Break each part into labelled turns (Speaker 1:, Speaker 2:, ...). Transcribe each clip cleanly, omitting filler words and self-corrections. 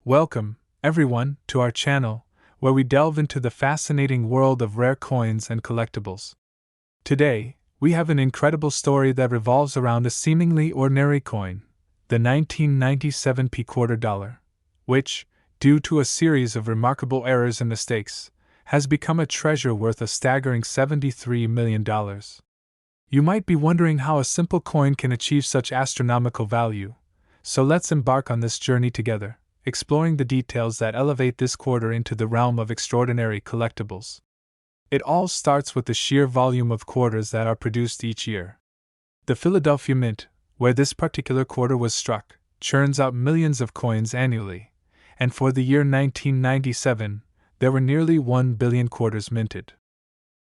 Speaker 1: Welcome, everyone, to our channel, where we delve into the fascinating world of rare coins and collectibles. Today, we have an incredible story that revolves around a seemingly ordinary coin, the 1997 quarter dollar, which, due to a series of remarkable errors and mistakes, has become a treasure worth a staggering $73 million. You might be wondering how a simple coin can achieve such astronomical value, so let's embark on this journey together, exploring the details that elevate this quarter into the realm of extraordinary collectibles. It all starts with the sheer volume of quarters that are produced each year. The Philadelphia Mint, where this particular quarter was struck, churns out millions of coins annually, and for the year 1997, there were nearly 1 billion quarters minted.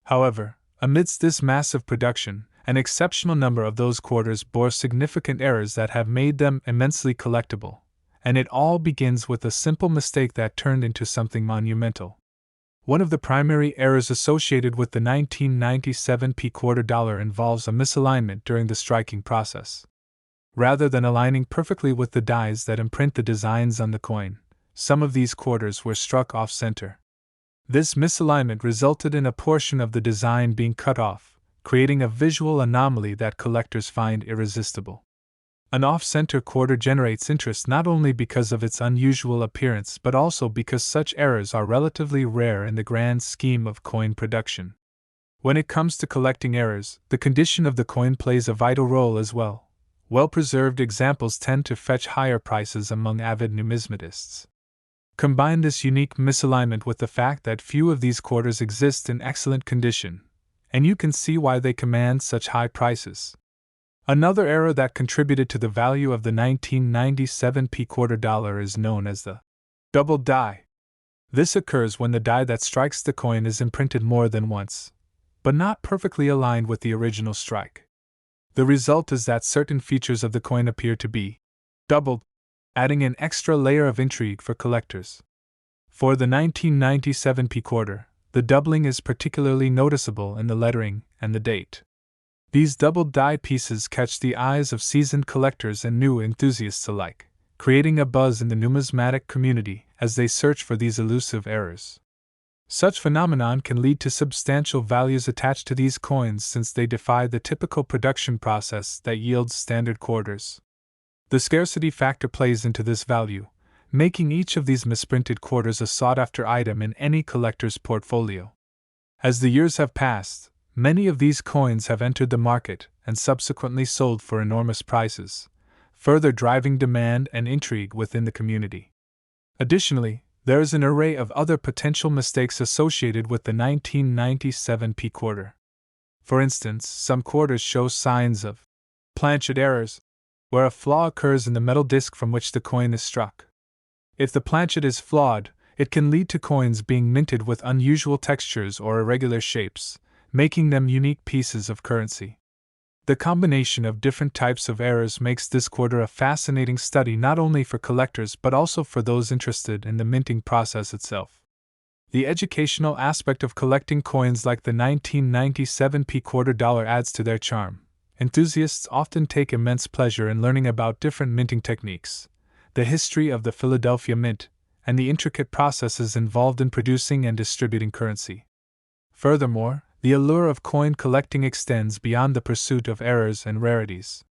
Speaker 1: However, amidst this massive production, an exceptional number of those quarters bore significant errors that have made them immensely collectible, and it all begins with a simple mistake that turned into something monumental. One of the primary errors associated with the 1997 quarter dollar involves a misalignment during the striking process. Rather than aligning perfectly with the dies that imprint the designs on the coin, some of these quarters were struck off-center. This misalignment resulted in a portion of the design being cut off, creating a visual anomaly that collectors find irresistible. An off-center quarter generates interest not only because of its unusual appearance but also because such errors are relatively rare in the grand scheme of coin production. When it comes to collecting errors, the condition of the coin plays a vital role as well. Well-preserved examples tend to fetch higher prices among avid numismatists. Combine this unique misalignment with the fact that few of these quarters exist in excellent condition, and you can see why they command such high prices. Another error that contributed to the value of the 1997 quarter dollar is known as the double die. This occurs when the die that strikes the coin is imprinted more than once, but not perfectly aligned with the original strike. The result is that certain features of the coin appear to be doubled, adding an extra layer of intrigue for collectors. For the 1997 quarter, the doubling is particularly noticeable in the lettering and the date. These doubled die pieces catch the eyes of seasoned collectors and new enthusiasts alike, creating a buzz in the numismatic community as they search for these elusive errors. Such phenomenon can lead to substantial values attached to these coins since they defy the typical production process that yields standard quarters. The scarcity factor plays into this value, making each of these misprinted quarters a sought-after item in any collector's portfolio. As the years have passed, many of these coins have entered the market and subsequently sold for enormous prices, further driving demand and intrigue within the community. Additionally, there is an array of other potential mistakes associated with the 1997 quarter. For instance, some quarters show signs of planchet errors, where a flaw occurs in the metal disc from which the coin is struck. If the planchet is flawed, it can lead to coins being minted with unusual textures or irregular shapes, making them unique pieces of currency. The combination of different types of errors makes this quarter a fascinating study not only for collectors but also for those interested in the minting process itself. The educational aspect of collecting coins like the 1997 quarter dollar adds to their charm. Enthusiasts often take immense pleasure in learning about different minting techniques, the history of the Philadelphia Mint, and the intricate processes involved in producing and distributing currency. Furthermore, the allure of coin collecting extends beyond the pursuit of errors and rarities.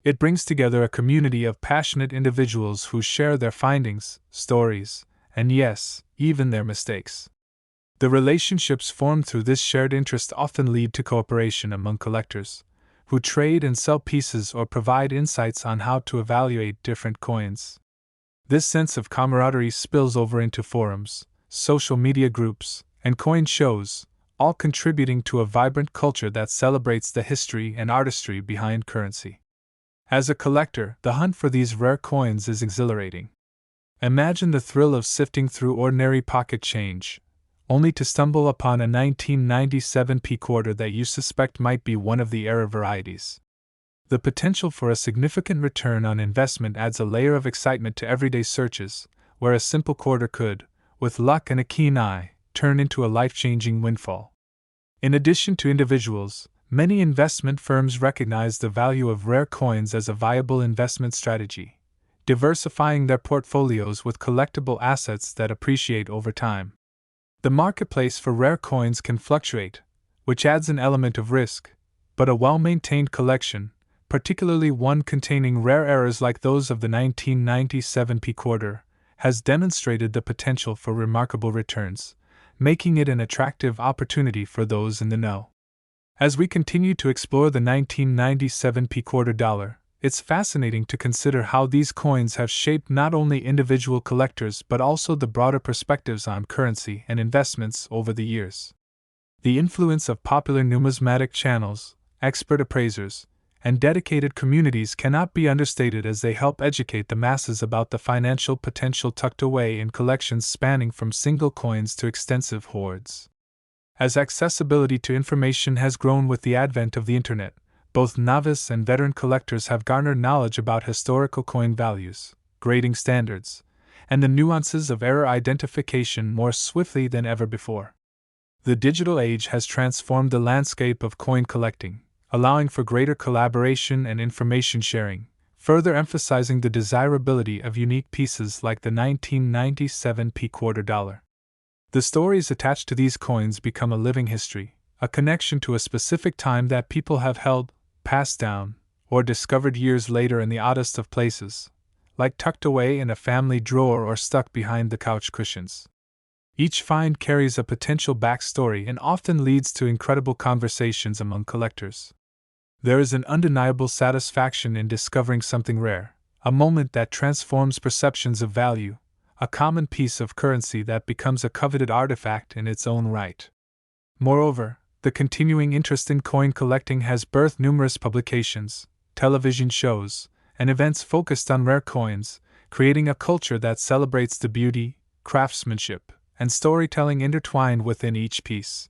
Speaker 1: It brings together a community of passionate individuals who share their findings, stories, and yes, even their mistakes. The relationships formed through this shared interest often lead to cooperation among collectors, who trade and sell pieces or provide insights on how to evaluate different coins. This sense of camaraderie spills over into forums, social media groups, and coin shows, all contributing to a vibrant culture that celebrates the history and artistry behind currency. As a collector, the hunt for these rare coins is exhilarating. Imagine the thrill of sifting through ordinary pocket change, only to stumble upon a 1997 quarter that you suspect might be one of the error varieties. The potential for a significant return on investment adds a layer of excitement to everyday searches, where a simple quarter could, with luck and a keen eye, turn into a life-changing windfall. In addition to individuals, many investment firms recognize the value of rare coins as a viable investment strategy, diversifying their portfolios with collectible assets that appreciate over time. The marketplace for rare coins can fluctuate, which adds an element of risk, but a well-maintained collection, particularly one containing rare errors like those of the 1997 P quarter, has demonstrated the potential for remarkable returns, making it an attractive opportunity for those in the know. As we continue to explore the 1997 P quarter dollar, it's fascinating to consider how these coins have shaped not only individual collectors but also the broader perspectives on currency and investments over the years. The influence of popular numismatic channels, expert appraisers, and dedicated communities cannot be understated as they help educate the masses about the financial potential tucked away in collections spanning from single coins to extensive hoards. As accessibility to information has grown with the advent of the Internet, both novice and veteran collectors have garnered knowledge about historical coin values, grading standards, and the nuances of error identification more swiftly than ever before. The digital age has transformed the landscape of coin collecting, allowing for greater collaboration and information sharing, further emphasizing the desirability of unique pieces like the 1997 P quarter dollar. The stories attached to these coins become a living history, a connection to a specific time that people have held, passed down, or discovered years later in the oddest of places, like tucked away in a family drawer or stuck behind the couch cushions. Each find carries a potential backstory and often leads to incredible conversations among collectors. There is an undeniable satisfaction in discovering something rare, a moment that transforms perceptions of value, a common piece of currency that becomes a coveted artifact in its own right. Moreover, the continuing interest in coin collecting has birthed numerous publications, television shows, and events focused on rare coins, creating a culture that celebrates the beauty, craftsmanship, and storytelling intertwined within each piece.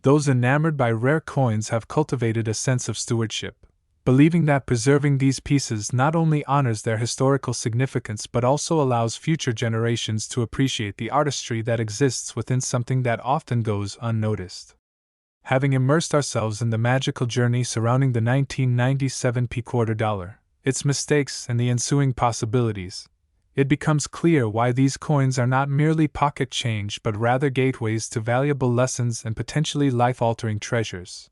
Speaker 1: Those enamored by rare coins have cultivated a sense of stewardship, believing that preserving these pieces not only honors their historical significance but also allows future generations to appreciate the artistry that exists within something that often goes unnoticed. Having immersed ourselves in the magical journey surrounding the 1997 P quarter dollar, its mistakes and the ensuing possibilities, it becomes clear why these coins are not merely pocket change but rather gateways to valuable lessons and potentially life-altering treasures.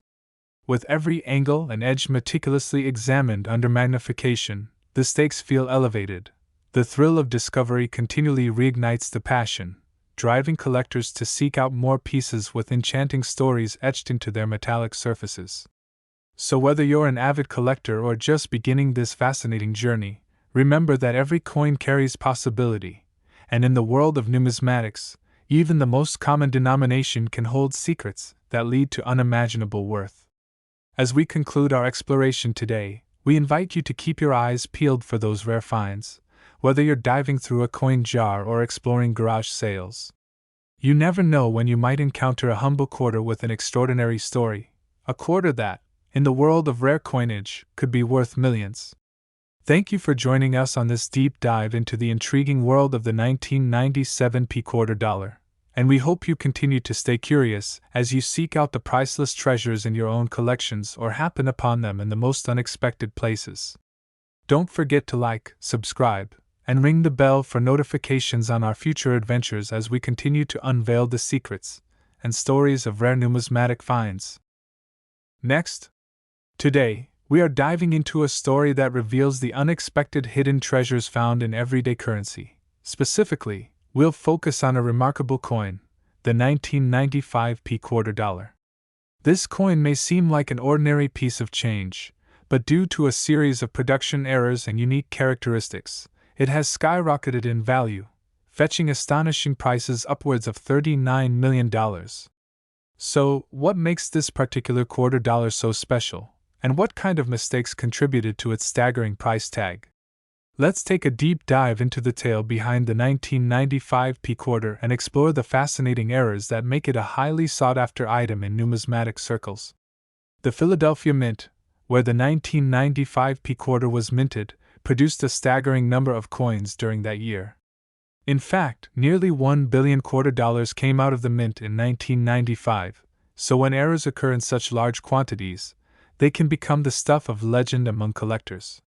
Speaker 1: With every angle and edge meticulously examined under magnification, the stakes feel elevated. The thrill of discovery continually reignites the passion, driving collectors to seek out more pieces with enchanting stories etched into their metallic surfaces. So whether you're an avid collector or just beginning this fascinating journey, remember that every coin carries possibility, and in the world of numismatics, even the most common denomination can hold secrets that lead to unimaginable worth. As we conclude our exploration today, we invite you to keep your eyes peeled for those rare finds, whether you're diving through a coin jar or exploring garage sales. You never know when you might encounter a humble quarter with an extraordinary story, a quarter that, in the world of rare coinage, could be worth millions. Thank you for joining us on this deep dive into the intriguing world of the 1997 P quarter dollar, and we hope you continue to stay curious as you seek out the priceless treasures in your own collections or happen upon them in the most unexpected places. Don't forget to like, subscribe, and ring the bell for notifications on our future adventures as we continue to unveil the secrets and stories of rare numismatic finds. Next, today, we are diving into a story that reveals the unexpected hidden treasures found in everyday currency. Specifically, we'll focus on a remarkable coin, the 1995 P quarter dollar. This coin may seem like an ordinary piece of change, but due to a series of production errors and unique characteristics, it has skyrocketed in value, fetching astonishing prices upwards of $39 million. So, what makes this particular quarter dollar so special? And what kind of mistakes contributed to its staggering price tag? Let's take a deep dive into the tale behind the 1995 P quarter and explore the fascinating errors that make it a highly sought-after item in numismatic circles. The Philadelphia Mint, where the 1995 P quarter was minted, produced a staggering number of coins during that year. In fact, nearly 1 billion quarter dollars came out of the mint in 1995, so when errors occur in such large quantities, they can become the stuff of legend among collectors.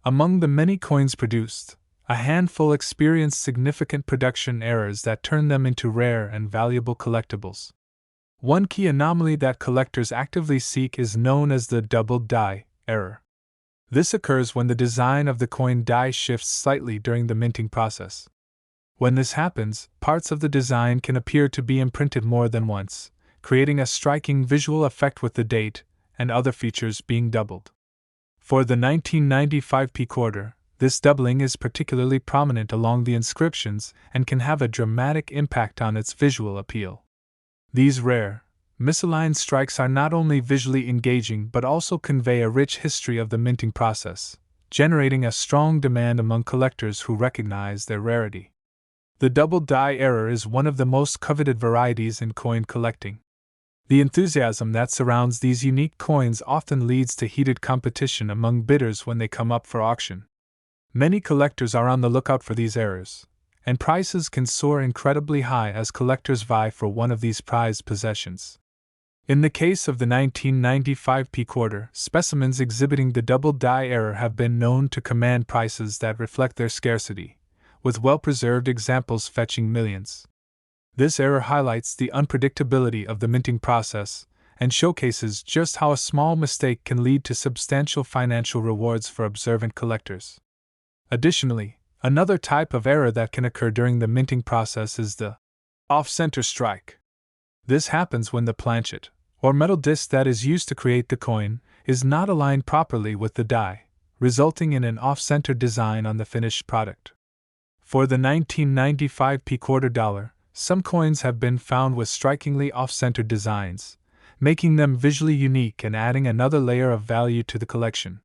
Speaker 1: Among the many coins produced, a handful experienced significant production errors that turn them into rare and valuable collectibles. One key anomaly that collectors actively seek is known as the double die error. This occurs when the design of the coin die shifts slightly during the minting process. When this happens, parts of the design can appear to be imprinted more than once, creating a striking visual effect with the date and other features being doubled. For the 1995 P quarter, this doubling is particularly prominent along the inscriptions and can have a dramatic impact on its visual appeal. These rare, misaligned strikes are not only visually engaging but also convey a rich history of the minting process, generating a strong demand among collectors who recognize their rarity. The double die error is one of the most coveted varieties in coin collecting. The enthusiasm that surrounds these unique coins often leads to heated competition among bidders when they come up for auction. Many collectors are on the lookout for these errors, and prices can soar incredibly high as collectors vie for one of these prized possessions. In the case of the 1995 P quarter, specimens exhibiting the double die error have been known to command prices that reflect their scarcity, with well-preserved examples fetching millions. This error highlights the unpredictability of the minting process and showcases just how a small mistake can lead to substantial financial rewards for observant collectors. Additionally, another type of error that can occur during the minting process is the off-center strike. This happens when the planchet, or metal disc that is used to create the coin, is not aligned properly with the die, resulting in an off-center design on the finished product. For the 1995 P quarter dollar, some coins have been found with strikingly off-center designs, making them visually unique and adding another layer of value to the collection.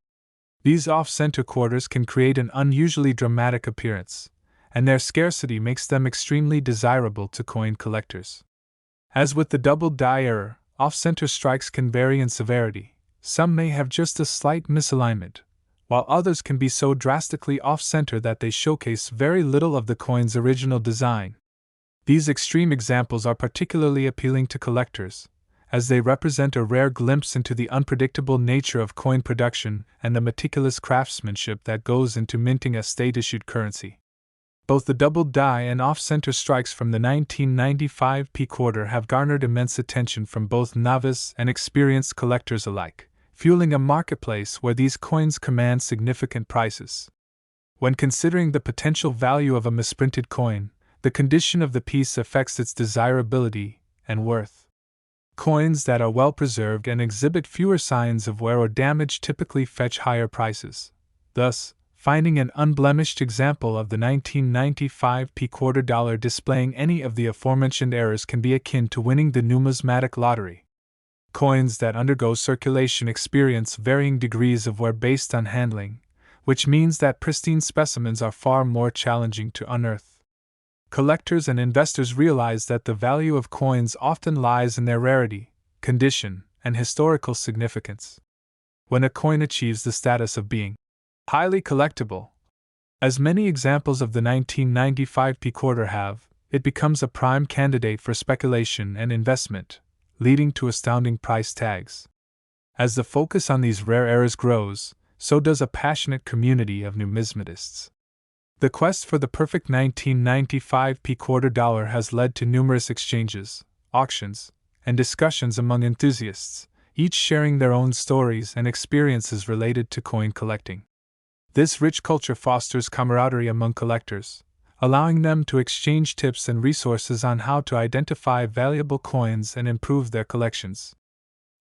Speaker 1: These off-center quarters can create an unusually dramatic appearance, and their scarcity makes them extremely desirable to coin collectors. As with the double die error, off-center strikes can vary in severity. Some may have just a slight misalignment, while others can be so drastically off-center that they showcase very little of the coin's original design. These extreme examples are particularly appealing to collectors, as they represent a rare glimpse into the unpredictable nature of coin production and the meticulous craftsmanship that goes into minting a state-issued currency. Both the double die and off-center strikes from the 1995 P quarter have garnered immense attention from both novice and experienced collectors alike, fueling a marketplace where these coins command significant prices. When considering the potential value of a misprinted coin, the condition of the piece affects its desirability and worth. Coins that are well preserved and exhibit fewer signs of wear or damage typically fetch higher prices. Thus, finding an unblemished example of the 1995 P quarter dollar displaying any of the aforementioned errors can be akin to winning the numismatic lottery. Coins that undergo circulation experience varying degrees of wear based on handling, which means that pristine specimens are far more challenging to unearth. Collectors and investors realize that the value of coins often lies in their rarity, condition, and historical significance. When a coin achieves the status of being highly collectible, as many examples of the 1995 P quarter have, it becomes a prime candidate for speculation and investment, leading to astounding price tags. As the focus on these rare errors grows, so does a passionate community of numismatists. The quest for the perfect 1995 P quarter dollar has led to numerous exchanges, auctions, and discussions among enthusiasts, each sharing their own stories and experiences related to coin collecting. This rich culture fosters camaraderie among collectors, allowing them to exchange tips and resources on how to identify valuable coins and improve their collections.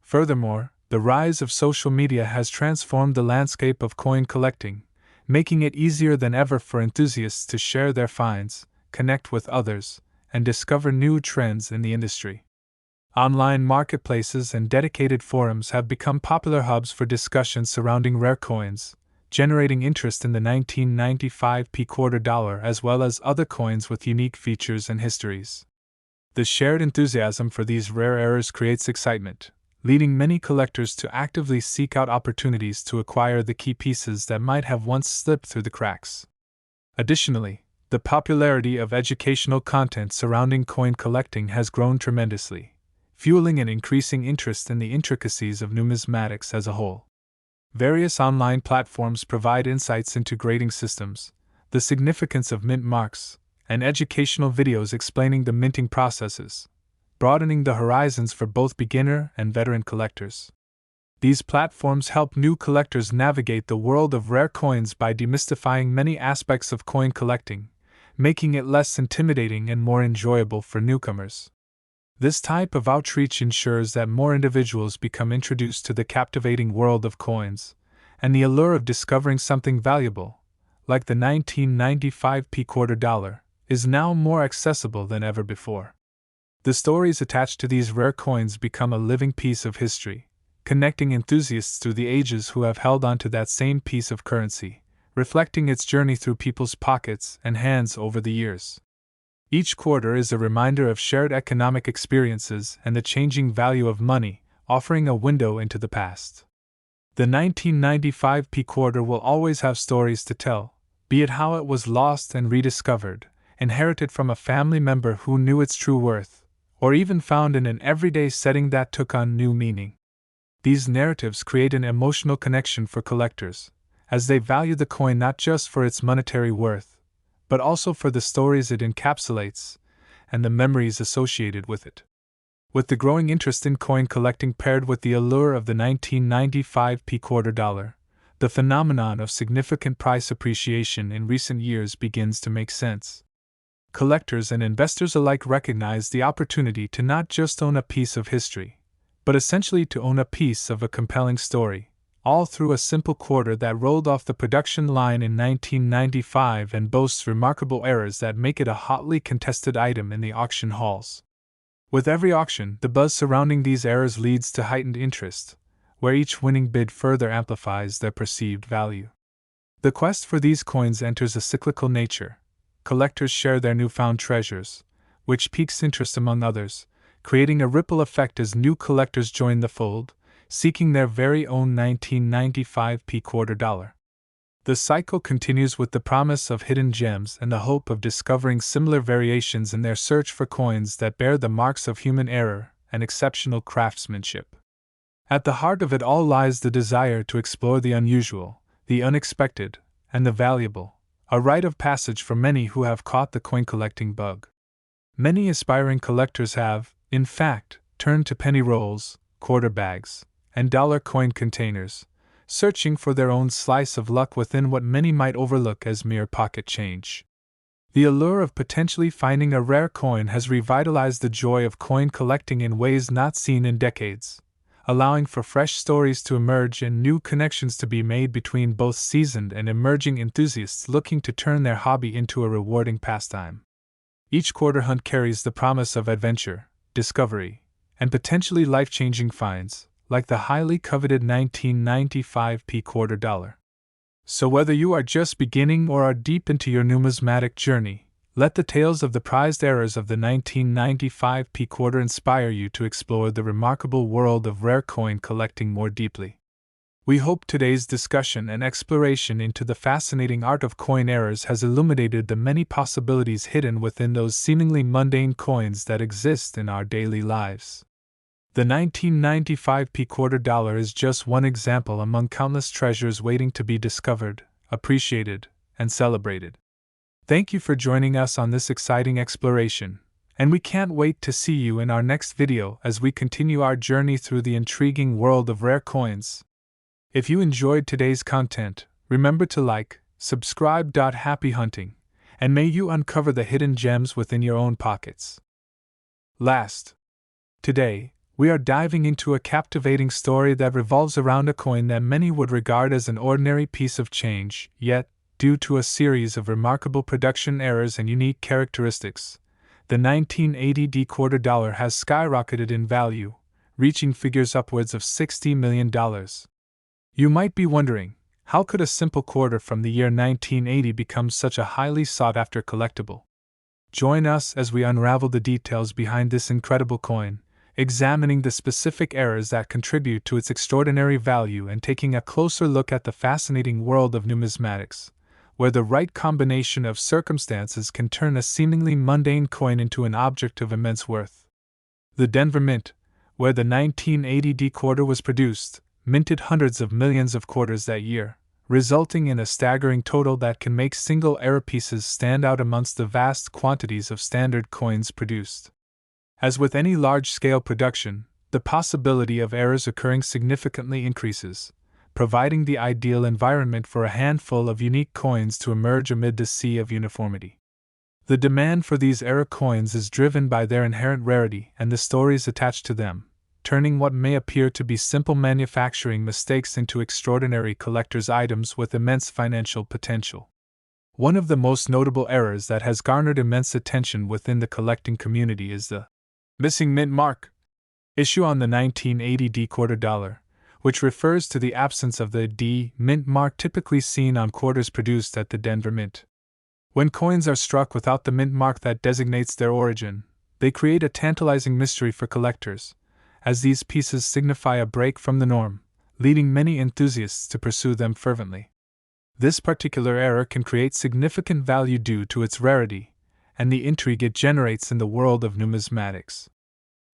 Speaker 1: Furthermore, the rise of social media has transformed the landscape of coin collecting, making it easier than ever for enthusiasts to share their finds, connect with others, and discover new trends in the industry. Online marketplaces and dedicated forums have become popular hubs for discussions surrounding rare coins, generating interest in the 1995 P quarter dollar as well as other coins with unique features and histories. The shared enthusiasm for these rare errors creates excitement, leading many collectors to actively seek out opportunities to acquire the key pieces that might have once slipped through the cracks. Additionally, the popularity of educational content surrounding coin collecting has grown tremendously, fueling an increasing interest in the intricacies of numismatics as a whole. Various online platforms provide insights into grading systems, the significance of mint marks, and educational videos explaining the minting processes, broadening the horizons for both beginner and veteran collectors. These platforms help new collectors navigate the world of rare coins by demystifying many aspects of coin collecting, making it less intimidating and more enjoyable for newcomers. This type of outreach ensures that more individuals become introduced to the captivating world of coins, and the allure of discovering something valuable, like the 1995 quarter dollar, is now more accessible than ever before. The stories attached to these rare coins become a living piece of history, connecting enthusiasts through the ages who have held on to that same piece of currency, reflecting its journey through people's pockets and hands over the years. Each quarter is a reminder of shared economic experiences and the changing value of money, offering a window into the past. The 1995 quarter will always have stories to tell, be it how it was lost and rediscovered, inherited from a family member who knew its true worth, or even found in an everyday setting that took on new meaning. These narratives create an emotional connection for collectors, as they value the coin not just for its monetary worth, but also for the stories it encapsulates and the memories associated with it. With the growing interest in coin collecting paired with the allure of the 1995 quarter dollar, the phenomenon of significant price appreciation in recent years begins to make sense. Collectors and investors alike recognize the opportunity to not just own a piece of history, but essentially to own a piece of a compelling story, all through a simple quarter that rolled off the production line in 1995 and boasts remarkable errors that make it a hotly contested item in the auction halls. With every auction, the buzz surrounding these errors leads to heightened interest, where each winning bid further amplifies their perceived value. The quest for these coins enters a cyclical nature. Collectors share their newfound treasures, which piques interest among others, creating a ripple effect as new collectors join the fold, seeking their very own 1995 quarter dollar. The cycle continues with the promise of hidden gems and the hope of discovering similar variations in their search for coins that bear the marks of human error and exceptional craftsmanship. At the heart of it all lies the desire to explore the unusual, the unexpected, and the valuable, a rite of passage for many who have caught the coin collecting bug. Many aspiring collectors have, in fact, turned to penny rolls, quarter bags, and dollar coin containers, searching for their own slice of luck within what many might overlook as mere pocket change. The allure of potentially finding a rare coin has revitalized the joy of coin collecting in ways not seen in decades, allowing for fresh stories to emerge and new connections to be made between both seasoned and emerging enthusiasts looking to turn their hobby into a rewarding pastime. Each quarter hunt carries the promise of adventure, discovery, and potentially life-changing finds, like the highly coveted 1995 quarter dollar. So whether you are just beginning or are deep into your numismatic journey, let the tales of the prized errors of the 1995 quarter inspire you to explore the remarkable world of rare coin collecting more deeply. We hope today's discussion and exploration into the fascinating art of coin errors has illuminated the many possibilities hidden within those seemingly mundane coins that exist in our daily lives. The 1995 quarter dollar is just one example among countless treasures waiting to be discovered, appreciated, and celebrated. Thank you for joining us on this exciting exploration, and we can't wait to see you in our next video as we continue our journey through the intriguing world of rare coins. If you enjoyed today's content, remember to like, subscribe. Happy hunting, and may you uncover the hidden gems within your own pockets. Today, we are diving into a captivating story that revolves around a coin that many would regard as an ordinary piece of change, yet, due to a series of remarkable production errors and unique characteristics, the 1980 quarter dollar has skyrocketed in value, reaching figures upwards of $60 million. You might be wondering, how could a simple quarter from the year 1980 become such a highly sought-after collectible? Join us as we unravel the details behind this incredible coin, examining the specific errors that contribute to its extraordinary value and taking a closer look at the fascinating world of numismatics, where the right combination of circumstances can turn a seemingly mundane coin into an object of immense worth. The Denver Mint, where the 1980 quarter was produced, minted hundreds of millions of quarters that year, resulting in a staggering total that can make single error pieces stand out amongst the vast quantities of standard coins produced. As with any large-scale production, the possibility of errors occurring significantly increases, providing the ideal environment for a handful of unique coins to emerge amid the sea of uniformity. The demand for these error coins is driven by their inherent rarity and the stories attached to them, turning what may appear to be simple manufacturing mistakes into extraordinary collector's items with immense financial potential. One of the most notable errors that has garnered immense attention within the collecting community is the missing mint mark issue on the 1980 D quarter dollar, which refers to the absence of the D mint mark typically seen on quarters produced at the Denver Mint. When coins are struck without the mint mark that designates their origin, they create a tantalizing mystery for collectors, as these pieces signify a break from the norm, leading many enthusiasts to pursue them fervently. This particular error can create significant value due to its rarity and the intrigue it generates in the world of numismatics.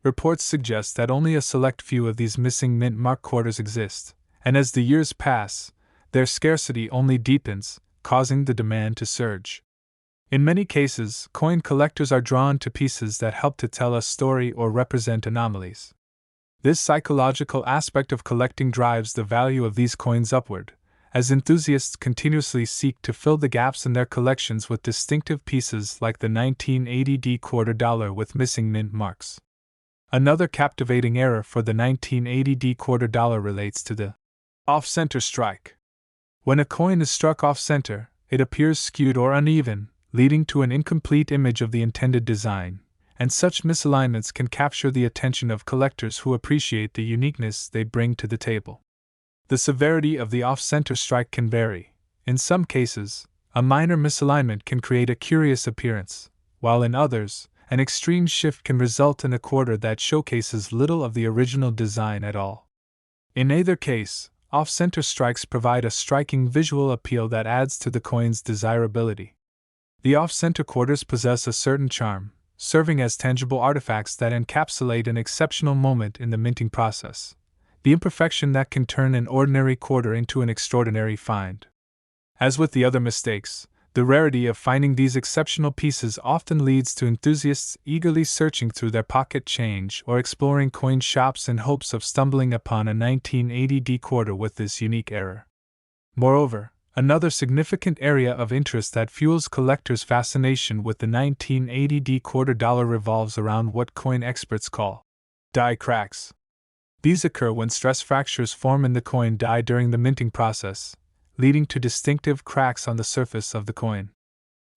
Speaker 1: Reports suggest that only a select few of these missing mint mark quarters exist, and as the years pass, their scarcity only deepens, causing the demand to surge. In many cases, coin collectors are drawn to pieces that help to tell a story or represent anomalies. This psychological aspect of collecting drives the value of these coins upward, as enthusiasts continuously seek to fill the gaps in their collections with distinctive pieces like the 1980 D quarter dollar with missing mint marks. Another captivating error for the 1980 D quarter dollar relates to the off-center strike. When a coin is struck off-center, it appears skewed or uneven, leading to an incomplete image of the intended design, and such misalignments can capture the attention of collectors who appreciate the uniqueness they bring to the table. The severity of the off-center strike can vary. In some cases, a minor misalignment can create a curious appearance, while in others, an extreme shift can result in a quarter that showcases little of the original design at all. In either case, off-center strikes provide a striking visual appeal that adds to the coin's desirability. The off-center quarters possess a certain charm, serving as tangible artifacts that encapsulate an exceptional moment in the minting process, the imperfection that can turn an ordinary quarter into an extraordinary find. As with the other mistakes, the rarity of finding these exceptional pieces often leads to enthusiasts eagerly searching through their pocket change or exploring coin shops in hopes of stumbling upon a 1980 D quarter with this unique error. Moreover, another significant area of interest that fuels collectors' fascination with the 1980 D quarter dollar revolves around what coin experts call die cracks. These occur when stress fractures form in the coin die during the minting process, leading to distinctive cracks on the surface of the coin.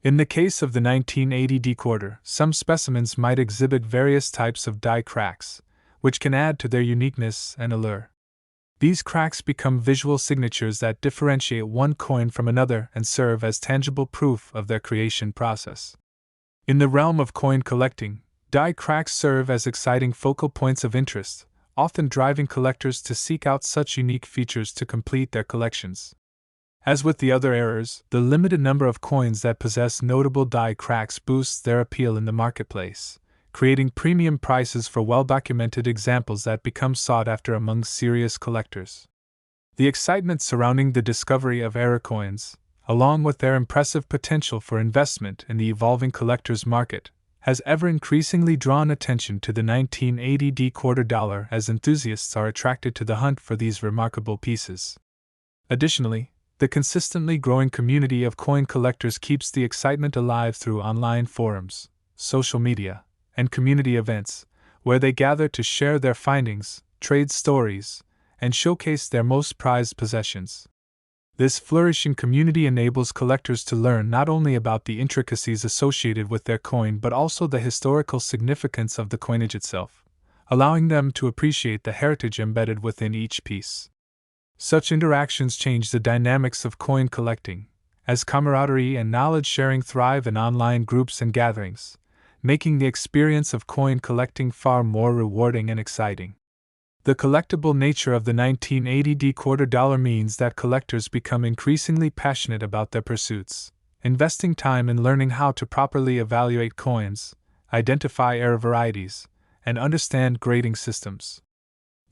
Speaker 1: In the case of the 1980 D quarter, some specimens might exhibit various types of die cracks, which can add to their uniqueness and allure. These cracks become visual signatures that differentiate one coin from another and serve as tangible proof of their creation process. In the realm of coin collecting, die cracks serve as exciting focal points of interest, often driving collectors to seek out such unique features to complete their collections. As with the other errors, the limited number of coins that possess notable die cracks boosts their appeal in the marketplace, creating premium prices for well-documented examples that become sought after among serious collectors. The excitement surrounding the discovery of error coins, along with their impressive potential for investment in the evolving collector's market, has ever increasingly drawn attention to the 1980 D quarter dollar as enthusiasts are attracted to the hunt for these remarkable pieces. Additionally, the consistently growing community of coin collectors keeps the excitement alive through online forums, social media, and community events, where they gather to share their findings, trade stories, and showcase their most prized possessions. This flourishing community enables collectors to learn not only about the intricacies associated with their coin but also the historical significance of the coinage itself, allowing them to appreciate the heritage embedded within each piece. Such interactions change the dynamics of coin collecting, as camaraderie and knowledge sharing thrive in online groups and gatherings, making the experience of coin collecting far more rewarding and exciting. The collectible nature of the 1980 D quarter dollar means that collectors become increasingly passionate about their pursuits, investing time in learning how to properly evaluate coins, identify error varieties, and understand grading systems.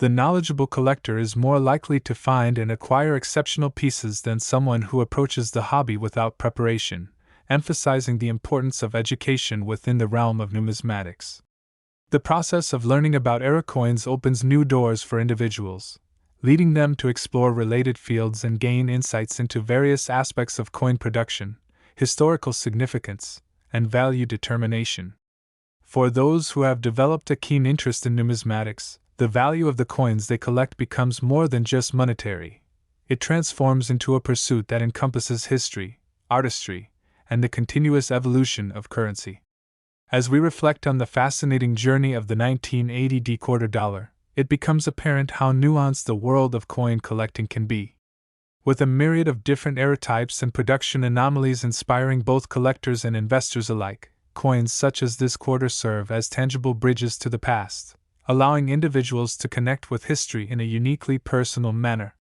Speaker 1: The knowledgeable collector is more likely to find and acquire exceptional pieces than someone who approaches the hobby without preparation, emphasizing the importance of education within the realm of numismatics. The process of learning about era coins opens new doors for individuals, leading them to explore related fields and gain insights into various aspects of coin production, historical significance, and value determination. For those who have developed a keen interest in numismatics, the value of the coins they collect becomes more than just monetary. It transforms into a pursuit that encompasses history, artistry, and the continuous evolution of currency. As we reflect on the fascinating journey of the 1980 quarter dollar, it becomes apparent how nuanced the world of coin collecting can be. With a myriad of different era types and production anomalies inspiring both collectors and investors alike, coins such as this quarter serve as tangible bridges to the past, allowing individuals to connect with history in a uniquely personal manner.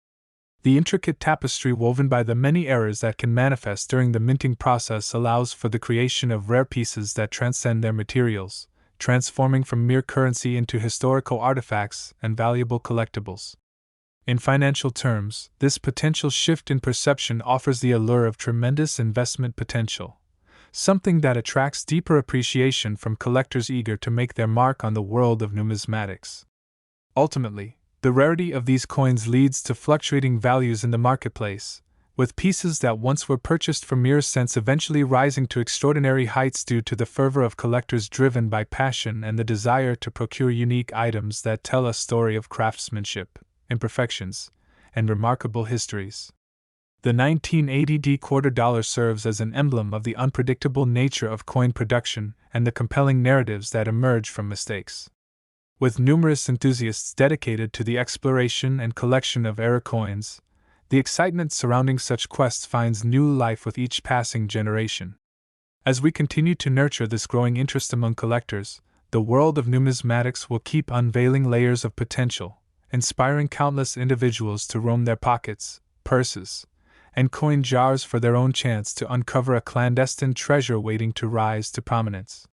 Speaker 1: The intricate tapestry woven by the many eras that can manifest during the minting process allows for the creation of rare pieces that transcend their materials, transforming from mere currency into historical artifacts and valuable collectibles. In financial terms, this potential shift in perception offers the allure of tremendous investment potential, something that attracts deeper appreciation from collectors eager to make their mark on the world of numismatics. Ultimately, the rarity of these coins leads to fluctuating values in the marketplace, with pieces that once were purchased for mere cents eventually rising to extraordinary heights due to the fervor of collectors driven by passion and the desire to procure unique items that tell a story of craftsmanship, imperfections, and remarkable histories. The 1980 quarter dollar serves as an emblem of the unpredictable nature of coin production and the compelling narratives that emerge from mistakes. With numerous enthusiasts dedicated to the exploration and collection of era coins, the excitement surrounding such quests finds new life with each passing generation. As we continue to nurture this growing interest among collectors, the world of numismatics will keep unveiling layers of potential, inspiring countless individuals to roam their pockets, purses, and coin jars for their own chance to uncover a clandestine treasure waiting to rise to prominence.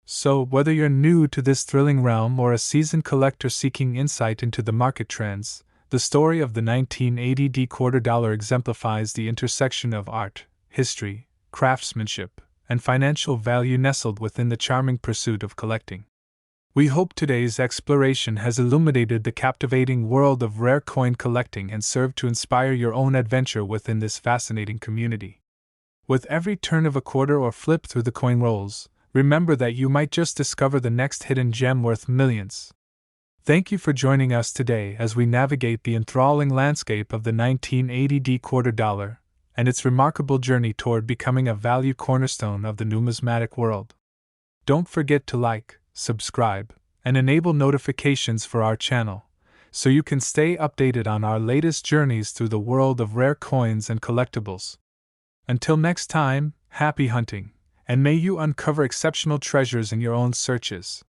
Speaker 1: So, whether you're new to this thrilling realm or a seasoned collector seeking insight into the market trends, the story of the 1980 quarter dollar exemplifies the intersection of art, history, craftsmanship, and financial value nestled within the charming pursuit of collecting. We hope today's exploration has illuminated the captivating world of rare coin collecting and served to inspire your own adventure within this fascinating community. With every turn of a quarter or flip through the coin rolls, remember that you might just discover the next hidden gem worth millions. Thank you for joining us today as we navigate the enthralling landscape of the 1980 quarter dollar and its remarkable journey toward becoming a value cornerstone of the numismatic world. Don't forget to like, subscribe, and enable notifications for our channel, so you can stay updated on our latest journeys through the world of rare coins and collectibles. Until next time, happy hunting, and may you uncover exceptional treasures in your own searches.